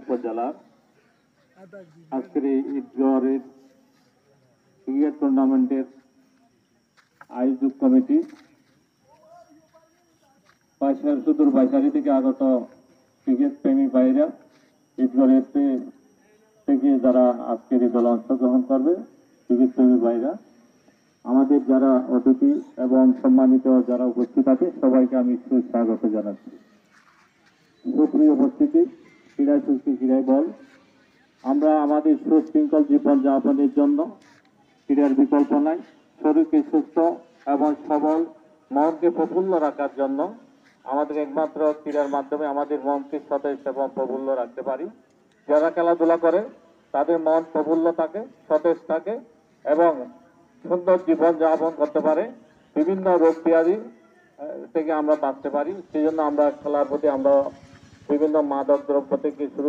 উপজেলার আজকের এই ঈদগাহের ক্রিকেট টুর্নামেন্টের আয়োজক কমিটি সুদূর বাইশারি থেকে আগত ক্রিকেট প্রেমী ভাইরা ঈদগাহের থেকে যারা আজকের এই দলে অংশগ্রহণ করবে ক্রিকেট প্রেমী ভাইরা, আমাদের যারা অতিথি এবং সম্মানিত যারা উপস্থিত আছে সবাইকে আমি সুস্বাগত জানাচ্ছি। সুপ্রিয় উপস্থিতি, ক্রীড়ায় সুস্থ ক্রীড়ায় বল। আমরা আমাদের সুশৃঙ্খল জীবনযাপনের জন্য ক্রীড়ার বিকল্প নাই। শরীরকে সুস্থ এবং সবল, মনকে প্রফুল্ল রাখার জন্য আমাদের একমাত্র ক্রীড়ার মাধ্যমে আমাদের মনকে সতেজ এবং প্রফুল্ল রাখতে পারি। যারা খেলাধুলা করে তাদের মন প্রফুল্ল থাকে, সতেজ থাকে এবং সুন্দর জীবন যাপন করতে পারে, বিভিন্ন রোগ ব্যাধি থেকে আমরা বাঁচতে পারি। সেই জন্য আমরা খেলার প্রতি আমরা বিভিন্ন মাদক দ্রব্য থেকে শুরু